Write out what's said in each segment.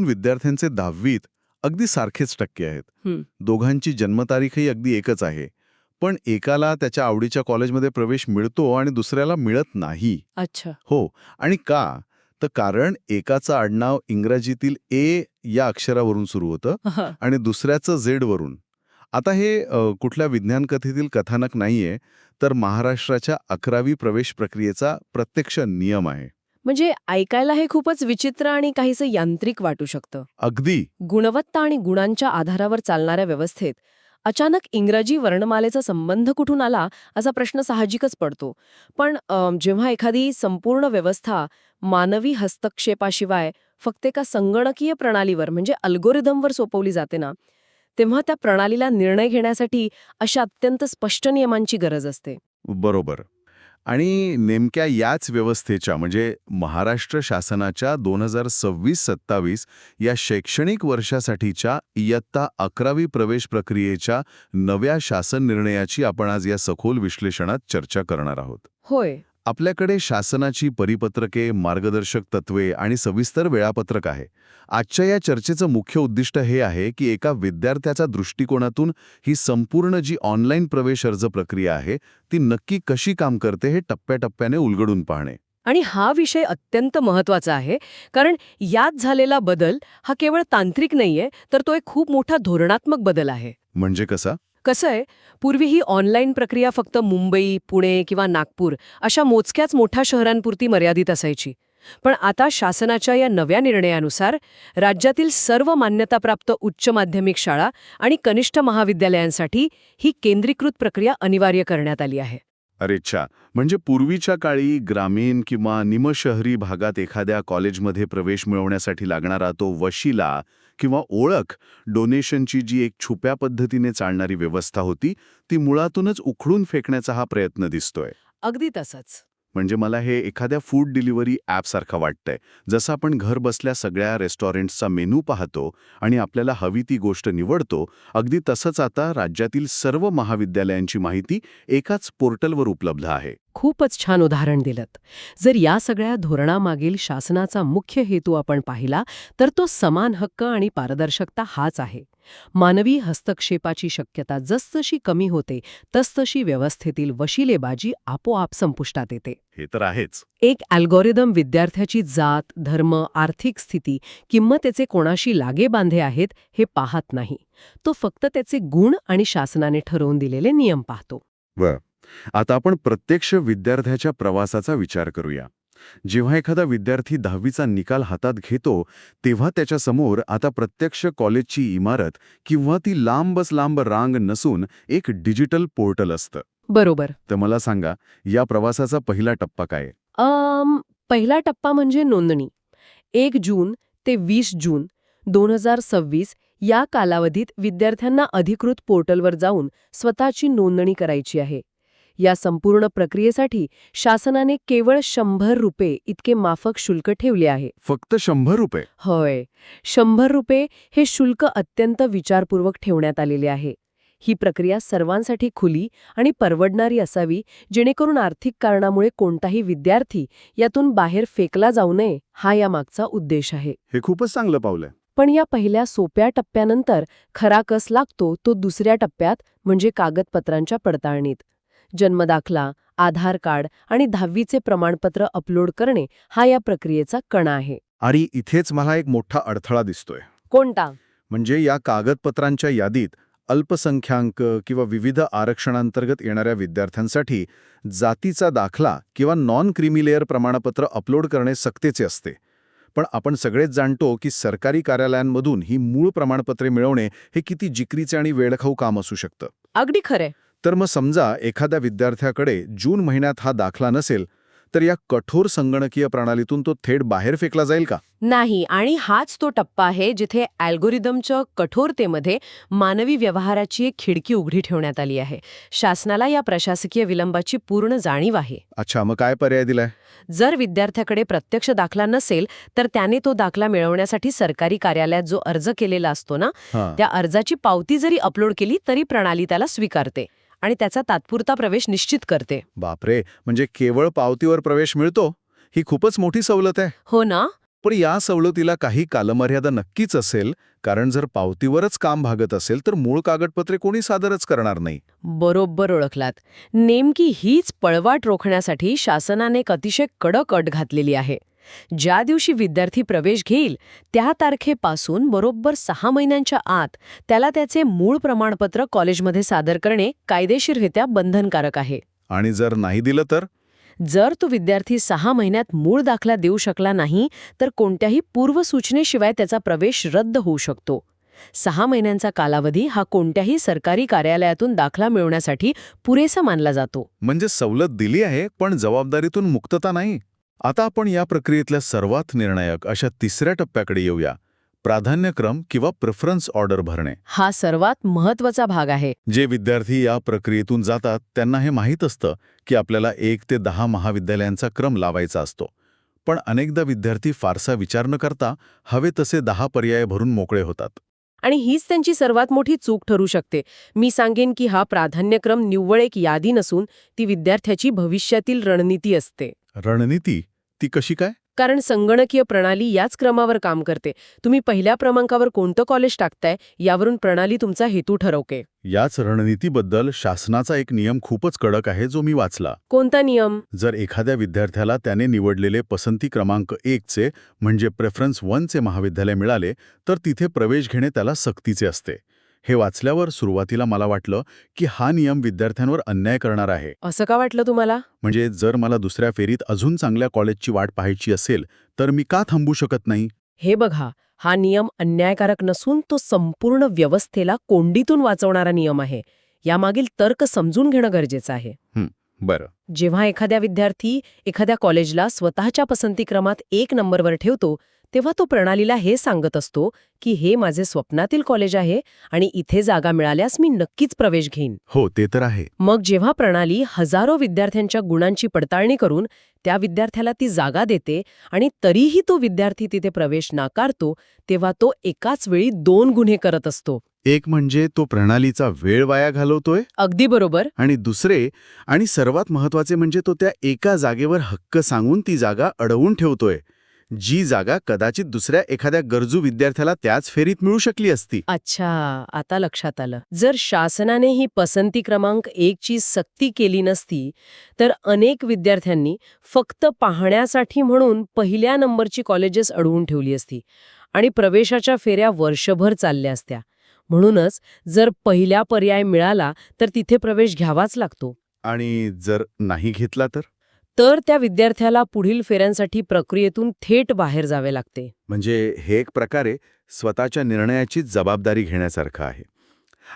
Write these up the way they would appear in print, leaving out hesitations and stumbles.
विद्यार्थ्यांचे 10वीत अगदी सारखेच टक्के आहेत. हं, दोघांची जन्मतारीखही अगदी एकच आहे. पण एकाला त्याच्या आवडीच्या कॉलेजमध्ये प्रवेश मिळतो आणि दुसऱ्याला मिळत नाही. अच्छा. हो. आणि का? तर कारण एकाचं आडनाव इंग्रजीतील ए या अक्षरावरून सुरू होतं हं, आणि दुसऱ्याचं झेड वरून. आता हे कुठल्या विज्ञान कथेतील कथानक नाहीये, तर महाराष्ट्राच्या 11वी प्रवेश प्रक्रियेचा प्रत्यक्ष नियम आहे. म्हणजे ऐकायला हे खूपच विचित्र आणि काहीसं यांत्रिक वाटू शकतं. अगदी. गुणवत्ता आणि गुणांच्या आधारावर चालणाऱ्या व्यवस्थेत अचानक इंग्रजी वर्णमालेचा संबंध कुठून आला असा प्रश्न साहजिकच पडतो. पण जेव्हा एखादी संपूर्ण व्यवस्था मानवी हस्तक्षेपाशिवाय फक्त एका संगणकीय प्रणालीवर म्हणजे अल्गोरिदमवर सोपवली जाते ना, तेव्हा त्या प्रणालीला निर्णय घेण्यासाठी अशा अत्यंत स्पष्ट नियमांची गरज असते. बरोबर. आणि नेमक्या याच व्यवस्थेच्या म्हणजे महाराष्ट्र शासनाच्या 2026-27 या शैक्षणिक वर्षासाठीच्या इयत्ता 11वी प्रवेश प्रक्रियेच्या नव्या शासन निर्णयाची आपण आज या सखोल विश्लेषणात चर्चा करणार आहोत. होय. आपल्याकडे शासनाची परिपत्रके, मार्गदर्शक तत्वे आणि सविस्तर वेळापत्रक आहे. आजच्या या चर्चेचं मुख्य उद्दिष्ट हे आहे की एका विद्यार्थ्याच्या दृष्टिकोनातून ही संपूर्ण जी ऑनलाईन प्रवेश अर्ज प्रक्रिया आहे ती नक्की कशी काम करते हे टप्प्याटप्प्याने उलगडून पाहणे. आणि हा विषय अत्यंत महत्वाचा आहे, कारण यात झालेला बदल हा केवळ तांत्रिक नाहीये, तर तो एक खूप मोठा धोरणात्मक बदल आहे. म्हणजे कसा? कसं आहे, पूर्वी ही ऑनलाईन प्रक्रिया फक्त मुंबई, पुणे किंवा नागपूर अशा मोजक्याच मोठ्या शहरांपुरती मर्यादित असायची. पण आता शासनाच्या या नव्या निर्णयानुसार राज्यातील सर्व मान्यताप्राप्त उच्च माध्यमिक शाळा आणि कनिष्ठ महाविद्यालयांसाठी ही केंद्रीकृत प्रक्रिया अनिवार्य करण्यात आली आहे. अरे च्छा. म्हणजे पूर्वीच्या काळी ग्रामीण किंवा निमशहरी भागात एखाद्या कॉलेजमध्ये प्रवेश मिळवण्यासाठी लागणारा तो वशिला किंवा ओळख, डोनेशनची जी एक छुप्या पद्धतीने चालणारी व्यवस्था होती, ती मुळातूनच उखडून फेकण्याचा हा प्रयत्न दिसतोय. अगदी तसंच. म्हणजे मला हे एखाद्या फूड डिलिव्हरी ॲपसारखं वाटतंय. जसं आपण घर बसल्या सगळ्या रेस्टॉरंट्सचा मेनू पाहतो आणि आपल्याला हवी ती गोष्ट निवडतो, अगदी तसंच आता राज्यातील सर्व महाविद्यालयांची माहिती एकाच पोर्टलवर उपलब्ध आहे. खूपच छान उदाहरण दिलंत. जर या सगळ्या धोरणामागील शासनाचा मुख्य हेतू आपण पाहिला तर तो समान हक्क आणि पारदर्शकता हाच आहे. मानवी हस्तक्षेपाची शक्यता जसजशी कमी होते तसतशी व्यवस्थेतील वशिलेबाजी आपोआप संपुष्टात येते. हे तर आहेच. एक अल्गोरिदम विद्यार्थ्याची जात, धर्म, आर्थिक स्थिती किंवा त्याचे कोणाशी लागेबांधे आहेत हे पाहत नाही. तो फक्त त्याचे गुण आणि शासनाने ठरवून दिलेले नियम पाहतो. बर. आता आपण प्रत्यक्ष विद्यार्थ्याच्या प्रवासाचा विचार करूया. जेव्हा एखादा विद्यार्थी 10वीचा निकाल हातात घेतो तेव्हा त्याच्यासमोर आता प्रत्यक्ष कॉलेजची इमारत किंवा ती लांबच लांब रांग नसून एक डिजिटल पोर्टल असतं. बरोबर. तर मला सांगा, या प्रवासाचा पहिला टप्पा काय आहे? पहिला टप्पा म्हणजे नोंदणी. 1 जून ते 20 जून 2026 या कालावधीत विद्यार्थ्यांना अधिकृत पोर्टलवर जाऊन स्वतःची नोंदणी करायची आहे. या संपूर्ण प्रक्रियेसाठी शासनाने केवळ ₹100 इतके माफक शुल्क ठेवले आहे. फक्त ₹100? होय, ₹100 हे शुल्क अत्यंत विचारपूर्वक ठेवण्यात आलेले आहे. ही प्रक्रिया सर्वांसाठी खुली आणि परवडणारी असावी, जेणेकरून आर्थिक कारणामुळे कोणताही विद्यार्थी यातून बाहेर फेकला जाऊ नये, हा यामागचा उद्देश आहे. हे खूपच चांगलं पावलं आहे. पण या पहिल्या सोप्या टप्प्यानंतर खरा कस लागतो तो दुसऱ्या टप्प्यात, म्हणजे कागदपत्रांच्या पडताळणीत. जन्मदाखला, आधार कार्ड आणि 10वीचे प्रमाणपत्र अपलोड करणे हा या प्रक्रियेचा कणा आहे. आणि इथेच मला एक मोठा अडथळा दिसतोय. कोणता? म्हणजे या कागदपत्रांच्या यादीत अल्पसंख्याक किंवा विविध आरक्षणांतर्गत येणाऱ्या विद्यार्थ्यांसाठी जातीचा दाखला किंवा नॉन क्रिमिलेअर प्रमाणपत्र अपलोड करणे सक्तीचे असते. पण आपण सगळेच जाणतो की सरकारी कार्यालयांमधून ही मूळ प्रमाणपत्रे मिळवणे हे किती जिकरीचे आणि वेळखाऊ काम असू शकतं. अगदी खरे. तर मग समजा एखाद्या विद्यार्थ्याकडे जून महिन्यात हा दाखला नसेल, तर या कठोर संगणकीय प्रणालीतून तो थेट बाहेर फेकला जाईल का? नाही, आणि हाच तो टप्पा आहे जिथे अल्गोरिदमच्या कठोरतेमध्ये मानवी व्यवहाराची एक खिडकी उघडी ठेवण्यात आली आहे. शासनाला या प्रशासकीय विलंबाची पूर्ण जाणीव आहे. अच्छा, मग काय पर्याय दिलाय? जर विद्यार्थ्याकडे प्रत्यक्ष दाखला नसेल तर त्याने तो दाखला मिळवण्यासाठी सरकारी कार्यालयात जो अर्ज केलेला असतो ना, त्या अर्जाची पावती जरी अपलोड केली तरी प्रणाली त्याला स्वीकारते आणि त्याचा तात्पुरता प्रवेश निश्चित करते. बापरे, म्हणजे केवळ पावतीवर प्रवेश मिळतो? ही खूपच मोठी सवलत आहे. हो ना. पण या सवलतीला काही कालमर्यादा नक्कीच असेल, कारण जर पावतीवरच काम भागत असेल तर मूळ कागदपत्रे कोणी सादरच करणार नाही. बरोबर ओळखलात. नेमकी हीच पळवाट रोखण्यासाठी शासनाने एक अतिशय कडक अट घातलेली आहे. ज्या दिवशी विद्यार्थी प्रवेश घेईल त्या तारखेपासून बरोबर 6 महिन्यांच्या आत त्याला त्याचे मूळ प्रमाणपत्र कॉलेजमध्ये सादर करणे कायदेशीररित्या बंधनकारक आहे. आणि जर नाही दिलं तर? जर तो विद्यार्थी 6 महिन्यात मूळ दाखला देऊ शकला नाही तर कोणत्याही पूर्वसूचनेशिवाय त्याचा प्रवेश रद्द होऊ शकतो. 6 महिन्यांचा कालावधी हा कोणत्याही सरकारी कार्यालयातून दाखला मिळवण्यासाठी पुरेसा मानला जातो. म्हणजे सवलत दिली आहे, पण जबाबदारीतून मुक्तता नाही. आता आपण या प्रक्रियेतल्या सर्वात निर्णायक अशा तिसऱ्या टप्प्याकडे येऊया. प्राधान्यक्रम किंवा प्रेफरन्स ऑर्डर भरणे. हा सर्वात महत्त्वाचा भाग आहे. जे विद्यार्थी या प्रक्रियेतून जातात त्यांना हे माहीत असतं की आपल्याला 1 ते 10 महाविद्यालयांचा क्रम लावायचा असतो. पण अनेकदा विद्यार्थी फारसा विचार न करता हवे तसे 10 पर्याय भरून मोकळे होतात. आणि हीच त्यांची सर्वात मोठी चूक ठरू शकते. मी सांगेन की हा प्राधान्यक्रम निव्वळ एक यादी नसून ती विद्यार्थ्याची भविष्यातील रणनीती असते. रणनीती? ती कशी काय? कारण संगणकीय प्रणाली याच क्रमावर काम करते. तुम्ही पहिल्या क्रमांकावर कोणतं कॉलेज टाकताय यावरून प्रणाली तुमचा हेतू ठरवते. याच रणनीतीबद्दल शासनाचा एक नियम खूपच कडक आहे जो मी वाचला. कोणता नियम? जर एखाद्या विद्यार्थ्याला त्याने निवडलेले पसंती क्रमांक 1चे म्हणजे प्रेफरन्स 1चे महाविद्यालय मिळाले तर तिथे प्रवेश घेणे त्याला सक्तीचे असते. हे वाचल्यावर सुरुवातीला मला वाटलं की हा नियम विद्यार्थ्यांवर अन्याय करणार आहे. असं का वाटलं तुम्हाला? म्हणजे जर मला दुसऱ्या फेरीत अजून चांगल्या कॉलेजची वाट पाहायची असेल तर मी का थांबू शकत नाही? हे बघा, हा नियम अन्यायकारक नसून तो संपूर्ण व्यवस्थेला कोंडीतून वाचवणारा नियम आहे. यामागील तर्क समजून घेणं गरजेचं आहे. बरं. जेव्हा एखाद्या विद्यार्थी एखाद्या कॉलेजला स्वतःच्या पसंतीक्रमात 1 नंबरवर ठेवतो तेव्हा तो प्रणालीला हे सांगत असतो की हे माझे स्वप्नातील कॉलेज आहे आणि इथे जागा मिळाल्यास मी नक्कीच प्रवेश घेईन. हो, ते तर आहे. मग जेव्हा प्रणाली हजारो विद्यार्थ्यांच्या गुणांची पडताळणी करून त्या विद्यार्थ्याला ती जागा देते आणि तरीही तो विद्यार्थी तिथे प्रवेश नाकारतो तेव्हा तो एकाच वेळी 2 गुन्हे करत असतो. एक म्हणजे तो प्रणालीचा वेळ वाया घालवतोय. अगदी बरोबर. आणि दुसरे आणि सर्वात महत्वाचे म्हणजे तो त्या एका जागेवर हक्क सांगून ती जागा अडवून ठेवतोय, जी जागा कदाचित दुसऱ्या एखाद्या गरजू विद्यार्थ्याला त्याच फेरीत मिळू शकली असती. अच्छा, आता लक्षात आलं. जर शासनाने ही पसंती क्रमांक 1 ची सक्ती केली नसती तर अनेक विद्यार्थ्यांनी फक्त पाहण्यासाठी म्हणून पहिल्या नंबरची कॉलेजेस अडवून ठेवली असती आणि प्रवेशाच्या फेऱ्या वर्षभर चालल्या असत्या. म्हणूनच जर पहिला पर्याय मिळाला तर तिथे प्रवेश घ्यावाच लागतो. आणि जर नाही घेतला तर त्या विद्यार्थ्याला पुढील फेऱ्यांसाठी प्रक्रियेतून थेट बाहेर जावे लागते. म्हणजे हे एक प्रकारे स्वतःच्या निर्णयाची जबाबदारी घेण्यासारखं आहे.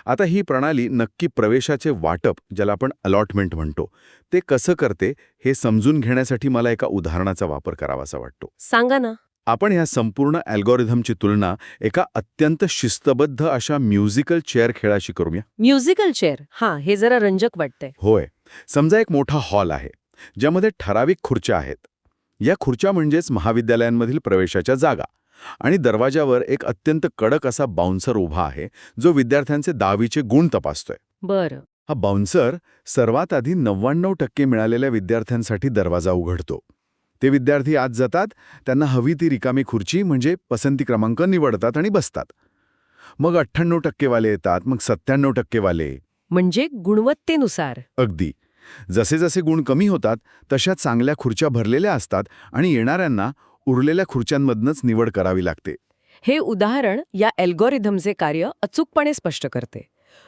आता ही प्रणाली नक्की प्रवेशाचे वाटप, ज्याला आपण अलॉटमेंट म्हणतो, ते कसं करते हे समजून घेण्यासाठी मला एका उदाहरणाचा वापर करावासा वाटतो. सांगा ना. आपण ह्या संपूर्ण अल्गोरिथमची तुलना एका अत्यंत शिस्तबद्ध अशा म्युझिकल चेअर खेळाशी करूया. Musical chair? हां, हे जरा रंजक वाटतंय. होय. समजा एक मोठा हॉल आहे ज्यामध्ये ठराविक खुर्च्या आहेत. या खुर्च्या म्हणजेच महाविद्यालयांमधील प्रवेशाच्या जागा. आणि दरवाजावर एक अत्यंत कडक असा बाउन्सर उभा आहे जो विद्यार्थ्यांचे 10वीचे गुण तपासतोय. बरं. हा बाउन्सर सर्वात आधी 99% मिळालेल्या विद्यार्थ्यांसाठी दरवाजा उघडतो. ते विद्यार्थी आत जातात, त्यांना हवी ती रिकामी खुर्ची म्हणजे पसंती क्रमांक निवडतात आणि बसतात. मग 98% वाले येतात, मग 97% वाले. म्हणजे गुणवत्तेनुसार. अगदी. जसे जसे गुण कमी होतात तशा चांगल्या खुर्च्या भरलेल्या असतात आणि येणाऱ्यांना उरलेल्या खुर्च्यांमधनंच निवड करावी लागते. हे उदाहरण या अल्गोरिथमचे कार्य अचूकपणे स्पष्ट करते.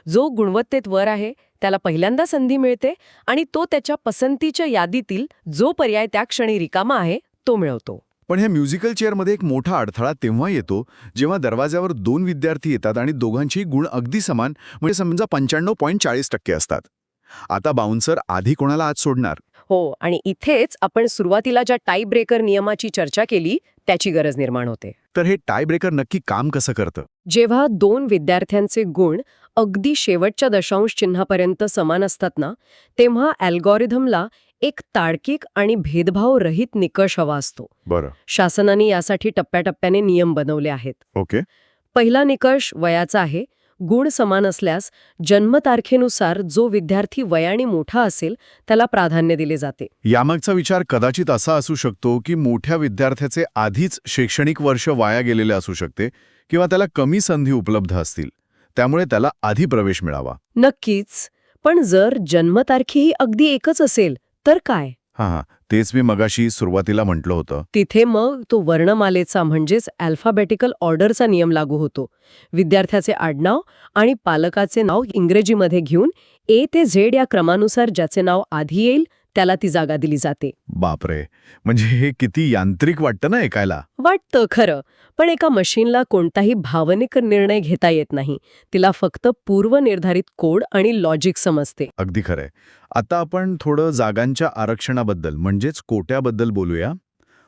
जो गुणवत्तेत वर आहे त्याला पहिल्यांदा संधी मिळते आणि तो त्याच्या पसंतीच्या यादीतील जो पर्याय त्या क्षणी रिकामा आहे तो मिळवतो. पण ह्या म्युझिकल चेअरमध्ये एक मोठा अडथळा तेव्हा येतो जेव्हा दरवाजावर 2 विद्यार्थी येतात आणि दोघांची गुण अगदी समान, म्हणजे समजा 95.40% असतात. आता बाउन्सर आधी कोणाला आत सोडणार? हो, आणि इथेच आपण सुरुवातीला ज्या टाई ब्रेकर नियमाची चर्चा केली त्याची गरज निर्माण होते. तर हे टाय ब्रेकर नक्की काम कसं करतं? जेव्हा 2 विद्यार्थ्यांचे गुण अगदी शेवटच्या दशांश चिन्हापर्यंत समान असतात ना, तेव्हा अल्गोरिथमला एक तार्किक आणि भेदभावरहित निकष हवा असतो. बरं. शासनाने यासाठी टप्प्याटप्प्याने नियम बनवले आहेत. ओके. पहिला निकष वयाचा आहे. गुण समान असल्यास जन्मतारखेनुसार जो विद्यार्थी वयाने मोठा असेल त्याला प्राधान्य दिले जाते. यामागचा विचार कदाचित असा असू शकतो की मोठ्या विद्यार्थ्याचे आधीच शैक्षणिक वर्ष वाया गेलेले असू शकते किंवा त्याला कमी संधी उपलब्ध असतील, त्यामुळे त्याला आधी प्रवेश मिळावा. नक्कीच. पण जर जन्मतारखेही अगदी एकच असेल तर काय? हां, तेच मी मगाशी सुरुवातीला म्हटलं होतं. तिथे मग तो वर्णमालेचा म्हणजेच अल्फाबेटिकल ऑर्डरचा नियम लागू होतो. विद्यार्थ्याचे आडनाव आणि पालकाचे नाव इंग्रजीमध्ये घेऊन ए ते झेड या क्रमानुसार ज्याचे नाव आधी येईल त्याला ती जागा दिली जाते. बापरे, म्हणजे हे किती यांत्रिक वाटतं ना ऐकायला. वाटतं खरं, पण एका मशीनला कोणताही भावनिक निर्णय घेता येत नाही. तिला फक्त पूर्वनिर्धारित कोड आणि लॉजिक समजते. अगदी खरंय. आता आपण थोडं जागांच्या आरक्षणाबद्दल म्हणजेच कोट्याबद्दल बोलूया.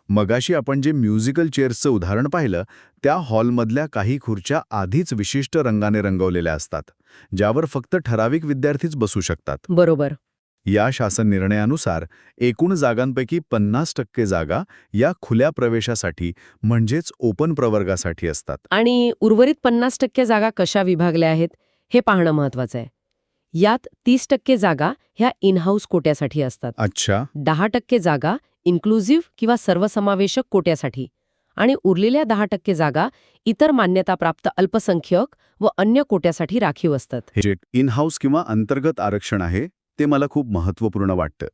मगाशी आपण जे म्युझिकल चेअर्सचं उदाहरण पाहिलं, त्या हॉलमधल्या काही खुर्च्या आधीच विशिष्ट रंगाने रंगवलेल्या असतात, ज्यावर फक्त ठराविक विद्यार्थीच बसू शकतात. बरोबर. या शासन निर्णयानुसार एकूण जागांपैकी 50% जागा या खुल्या प्रवेशासाठी म्हणजेच ओपन प्रवर्गासाठी असतात. आणि उर्वरित 50% जागा कशा विभागल्या आहेत हे पाहणं महत्वाचं आहे. यात 30% जागा ह्या इन हाऊस कोट्यासाठी असतात. अच्छा. 10% जागा इन्क्लुझिव्ह किंवा सर्वसमावेशक कोट्यासाठी आणि उरलेल्या 10% जागा इतर मान्यताप्राप्त अल्पसंख्यक व अन्य कोट्यासाठी राखीव असतात. हे जे इन हाऊस किंवा अंतर्गत आरक्षण आहे ते मला खूप महत्त्वपूर्ण वाटतं.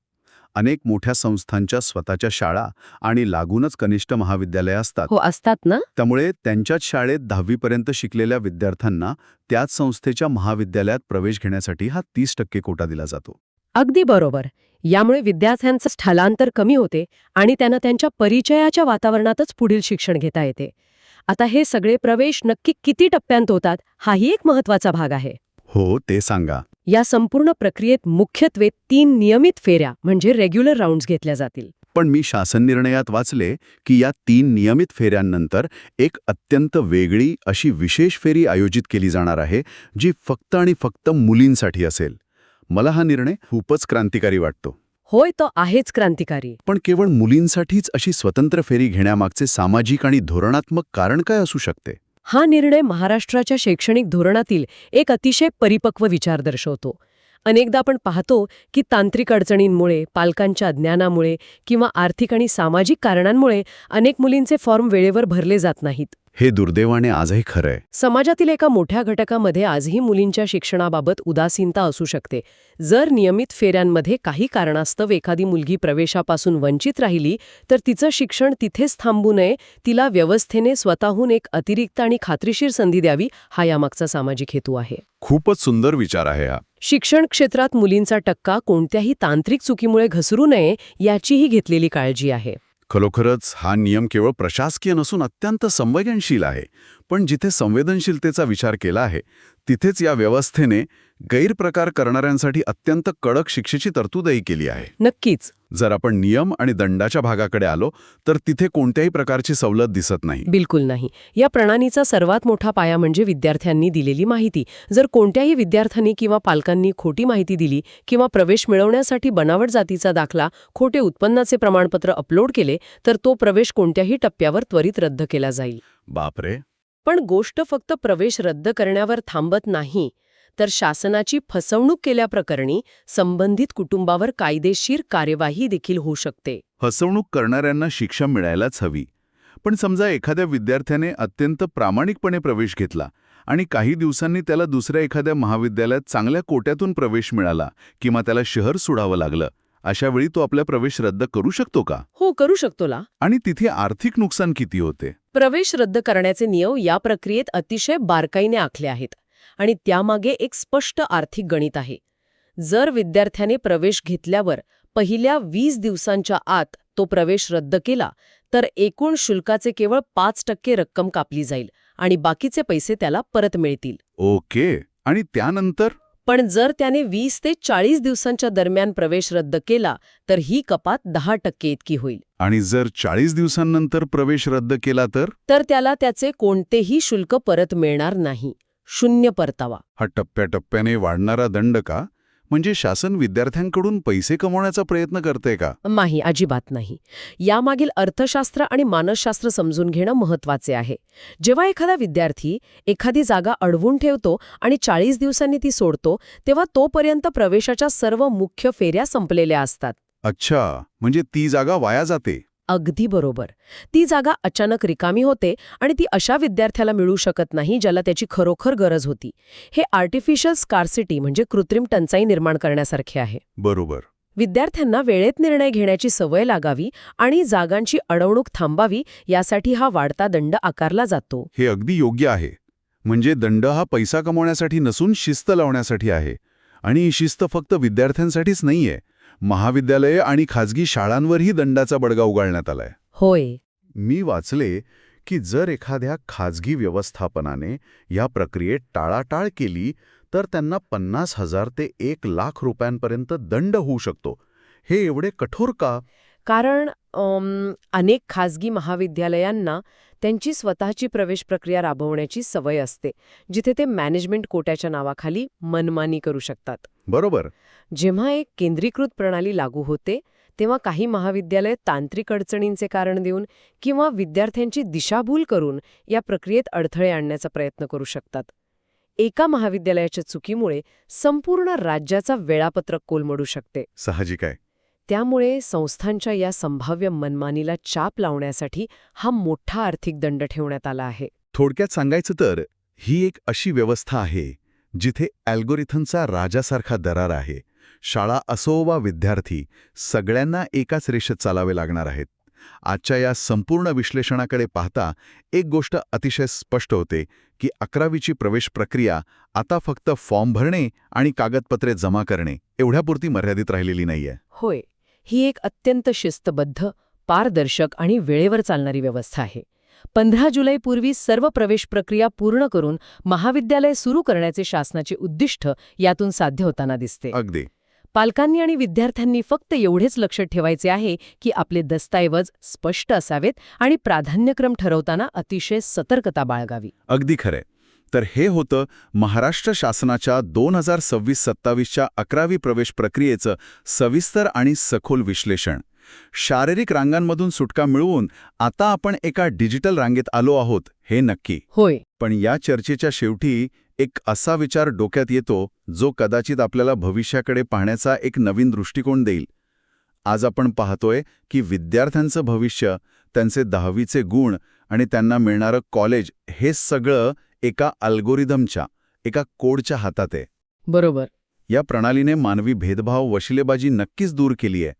अनेक मोठ्या संस्थांच्या स्वतःच्या शाळा आणि लागूनच कनिष्ठ महाविद्यालय असतात. हो, असतात ना. त्यामुळे त्यांच्याच शाळेत 10वी पर्यंत शिकलेल्या विद्यार्थ्यांना त्याच संस्थेच्या महाविद्यालयात प्रवेश घेण्यासाठी हा 30% कोटा दिला जातो. अगदी बरोबर. यामुळे विद्यार्थ्यांचं स्थलांतर कमी होते आणि त्यांना त्यांच्या परिचयाच्या वातावरणातच पुढील शिक्षण घेता येते. आता हे सगळे प्रवेश नक्की किती टप्प्यांत होतात हाही एक महत्वाचा भाग आहे. हो, ते सांगा. या संपूर्ण प्रक्रियेत मुख्यत्वे 3 नियमित फेऱ्या म्हणजे रेग्युलर राऊंड्स घेतल्या जातील. पण मी शासन निर्णयात वाचले की या 3 नियमित फेऱ्यांनंतर एक अत्यंत वेगळी अशी विशेष फेरी आयोजित केली जाणार आहे, जी फक्त आणि फक्त मुलींसाठी असेल. मला हा निर्णय खूपच क्रांतिकारी वाटतो. होय, तो आहेच क्रांतिकारी. पण केवळ मुलींसाठीच अशी स्वतंत्र फेरी घेण्यामागचे सामाजिक आणि धोरणात्मक कारण काय असू शकते? हा निर्णय महाराष्ट्राच्या शैक्षणिक धोरणातील एक अतिशय परिपक्व विचार दर्शवतो. अनेकदा आपण पाहतो की तांत्रिक अडचणींमुळे, पालकांच्या अज्ञानामुळे किंवा आर्थिक आणि सामाजिक कारणांमुळे अनेक मुलींचे फॉर्म वेळेवर भरले जात नाहीत. हे दुर्दैवाने आजही खरंय. समाजातील एका मोठ्या घटकामध्ये आजही मुलींच्या शिक्षणाबाबत उदासीनता असू शकते. जर नियमित फेऱ्यांमध्ये काही कारणास्तव एखादी मुलगी प्रवेशापासून वंचित राहिली तर तिचं शिक्षण तिथेच थांबू नये, तिला व्यवस्थेने स्वतःहून एक अतिरिक्त आणि खात्रीशीर संधी द्यावी, हा यामागचा सामाजिक हेतू आहे. खूपच सुंदर विचार आहे हा. शिक्षण क्षेत्रात मुलींचा टक्का कोणत्याही तांत्रिक चुकीमुळे घसरू नये याचीही घेतलेली काळजी आहे. खरोखरच हा नियम केवळ प्रशासकीय नसून अत्यंत संवेदनशील आहे. पण जिथे संवेदनशीलतेचा विचार केला आहे तिथेच या व्यवस्थेने गैरप्रकार करणाऱ्यांसाठी अत्यंत कडक शिक्षेची तरतूदही केली आहे. नक्कीच. जर आपण नियम आणि दंडाच्या भागाकडे आलो तर तिथे कोणत्याही प्रकारची सवलत दिसत नाही. बिलकुल नाही. या प्रणालीचा सर्वात मोठा पाया म्हणजे विद्यार्थ्यांनी दिलेली माहिती. जर कोणत्याही विद्यार्थ्यांनी किंवा पालकांनी खोटी माहिती दिली किंवा प्रवेश मिळवण्यासाठी बनावट जातीचा दाखला, खोटे उत्पन्नाचे प्रमाणपत्र अपलोड केले तर तो प्रवेश कोणत्याही टप्प्यावर त्वरित रद्द केला जाईल. बापरे. पण गोष्ट फक्त प्रवेश रद्द करण्यावर थांबत नाही, तर शासनाची फसवणूक केल्याप्रकरणी संबंधित कुटुंबावर कायदेशीर कार्यवाही देखील होऊ शकते. फसवणूक करणाऱ्यांना शिक्षा मिळायलाच हवी. पण समजा एखाद्या विद्यार्थ्याने अत्यंत प्रामाणिकपणे प्रवेश घेतला आणि काही दिवसांनी त्याला दुसऱ्या एखाद्या महाविद्यालयात चांगल्या कोट्यातून प्रवेश मिळाला किंवा त्याला शहर सोडावं लागलं, अशा वेळी तो आपला प्रवेश रद्द करू शकतो का? हो, करू शकतो ना. आणि तिथे आर्थिक नुकसान किती होते? प्रवेश रद्द करण्याचे नियम या प्रक्रियेत अतिशय बारकाईने आखले आहेत आणि त्यामागे एक स्पष्ट आर्थिक गणित आहे. जर विद्यार्थ्याने प्रवेश घेतल्यावर पहिल्या 20 दिवसांच्या आत तो प्रवेश रद्द केला तर एकूण शुल्काचे केवळ 5% रक्कम कापली जाईल आणि बाकीचे पैसे त्याला परत मिळतील. ओके. आणि त्यानंतर? पण जर त्याने 20 ते 40 दिवसांच्या दरम्यान प्रवेश रद्द केला तर ही कपात 10% इतकी होईल. आणि जर 40 दिवसांनंतर प्रवेश रद्द केला तर त्याला त्याचे कोणतेही शुल्क परत मिळणार नाही. 0 परतावा. हा टप्प्याटप्प्याने वाढणारा दंड का? म्हणजे शासन विद्यार्थ्यांकडून पैसे कमवण्याचा प्रयत्न करते का? नाही, अजिबात नाही. यामागील अर्थशास्त्र आणि मानसशास्त्र समजून घेणं महत्वाचे आहे. जेव्हा एखादा विद्यार्थी एखादी जागा अडवून ठेवतो आणि 40 दिवसांनी ती सोडतो, तेव्हा तोपर्यंत प्रवेशाच्या सर्व मुख्य फेऱ्या संपलेल्या असतात. अच्छा, म्हणजे ती जागा वाया जाते. अगदी बरोबर. ती जागा अचानक रिकामी होते आणि ती अशा विद्यार्थ्याला मिळू शकत नाही ज्याला त्याची खरोखर गरज होती. हे आर्टिफिशियल स्कार्सिटी म्हणजे कृत्रिम टंचाई निर्माण करण्यासारखे आहे. बरोबर. विद्यार्थ्यांना वेळेत निर्णय घेण्याची सवय लागावी आणि जागांची अडवणूक थांबावी यासाठी हा वाढता दंड आकारला जातो. हे अगदी योग्य आहे. म्हणजे दंड हा पैसा कमवण्यासाठी नसून शिस्त लावण्यासाठी आहे. आणि ही शिस्त फक्त विद्यार्थ्यांसाठीच नाहीये. महाविद्यालये आणि खाजगी शाळांवरही दंडाचा बडगा उगाळण्यात आलाय. होय. मी वाचले की जर एखाद्या खाजगी व्यवस्थापनाने या प्रक्रियेत टाळाटाळ केली तर त्यांना 50,000 ते 1,00,000 रुपयांपर्यंत दंड होऊ शकतो. हे एवढे कठोर का? कारण अनेक खाजगी महाविद्यालयांना त्यांची स्वतःची प्रवेश प्रक्रिया राबवण्याची सवय असते, जिथे ते मॅनेजमेंट कोट्याच्या नावाखाली मनमानी करू शकतात. बरोबर. जेव्हा एक केंद्रीकृत प्रणाली लागू होते, तेव्हा काही महाविद्यालय तांत्रिक अडचणींचे कारण देऊन किंवा विद्यार्थ्यांची दिशाभूल करून या प्रक्रियेत अडथळे आणण्याचा प्रयत्न करू शकतात. एका महाविद्यालयाच्या चुकीमुळे संपूर्ण राज्याचा वेळापत्रक कोलमडू शकते. साहजिक आहे. त्यामुळे संस्थांच्या या संभाव्य मनमानीला चाप लावण्यासाठी हा मोठा आर्थिक दंड ठेवण्यात आला आहे. थोडक्यात सांगायचं तर ही एक अशी व्यवस्था आहे जिथे अल्गोरिथमचा राजासारखा दरार आहे. शाळा असो वा विद्यार्थी, सगळ्यांना एकाच रेषेत चालावे लागणार आहेत. आजच्या या संपूर्ण विश्लेषणाकडे पाहता एक गोष्ट अतिशय स्पष्ट होते की 11वीची प्रवेश प्रक्रिया आता फक्त फॉर्म भरणे आणि कागदपत्रे जमा करणे एवढ्यापुरती मर्यादित राहिलेली नाहीये. होय, ही एक अत्यंत शिस्तबद्ध, पारदर्शक आणि वेळेवर चालणारी व्यवस्था आहे. 15 जुलैपूर्वी सर्व प्रवेश प्रक्रिया पूर्ण करून महाविद्यालय सुरू करण्याचे शासनाचे उद्दिष्ट यातून साध्य होताना दिसते. अगदी. पालकांनी आणि विद्यार्थ्यांनी फक्त एवढेच लक्ष ठेवायचे आहे की आपले दस्तऐवज स्पष्ट असावेत आणि प्राधान्यक्रम ठरवताना अतिशय सतर्कता बाळगावी. अगदी खरंय. तर हे होतं महाराष्ट्र शासनाच्या 2026-27च्या 11वी प्रवेश प्रक्रियेचं सविस्तर आणि सखोल विश्लेषण. शारीरिक रांगांमधून सुटका मिळवून आता आपण एका डिजिटल रांगेत आलो आहोत, हे नक्की. होय. पण या चर्चेच्या शेवटी एक असा विचार डोक्यात येतो जो कदाचित आपल्याला भविष्याकडे पाहण्याचा एक नवीन दृष्टिकोन देईल. आज आपण पाहतोय की विद्यार्थ्यांचं भविष्य, त्यांचे 10वीचे गुण आणि त्यांना मिळणारं कॉलेज हे सगळं एका अल्गोरिदमच्या, एका कोडच्या हातात आहे. बरोबर. या प्रणालीने मानवी भेदभाव, वशिलेबाजी नक्कीच दूर केली आहे.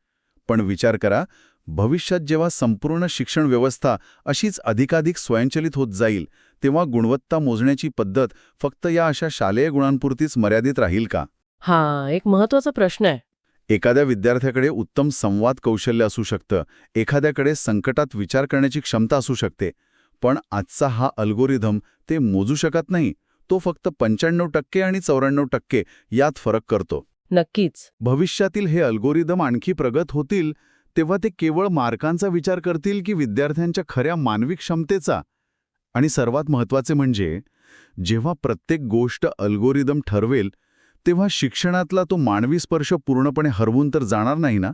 पण विचार करा, भविष्यात जेव्हा संपूर्ण शिक्षण व्यवस्था अशीच अधिकाधिक स्वयंचलित होत जाईल, तेव्हा गुणवत्ता मोजण्याची पद्धत फक्त या अशा शालेय गुणांपुरतीच मर्यादित राहील का? हा एक महत्वाचा प्रश्न आहे. एखाद्या विद्यार्थ्याकडे उत्तम संवाद कौशल्य असू शकतं, एखाद्याकडे संकटात विचार करण्याची क्षमता असू शकते, पण आजचा हा अल्गोरिदम ते मोजू शकत नाही. तो फक्त 95% आणि 94% यात फरक करतो. नक्कीच. भविष्यातील हे अल्गोरिदम आणखी प्रगत होतील तेव्हा ते केवळ मार्कांचा विचार करतील की विद्यार्थ्यांच्या खऱ्या मानवी क्षमतेचा? आणि सर्वात महत्त्वाचे म्हणजे जेव्हा प्रत्येक गोष्ट अल्गोरिदम ठरवेल तेव्हा शिक्षणातला तो मानवी स्पर्श पूर्णपणे हरवून तर जाणार नाही ना?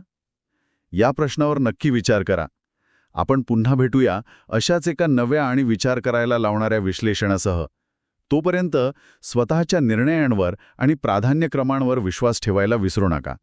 या प्रश्नावर नक्की विचार करा. आपण पुन्हा भेटूया अशाच एका नव्या आणि विचार करायला लावणाऱ्या विश्लेषणासह. तोपर्यंत स्वतःच्या निर्णयांवर आणि प्राधान्यक्रमांवर विश्वास ठेवायला विसरू नका.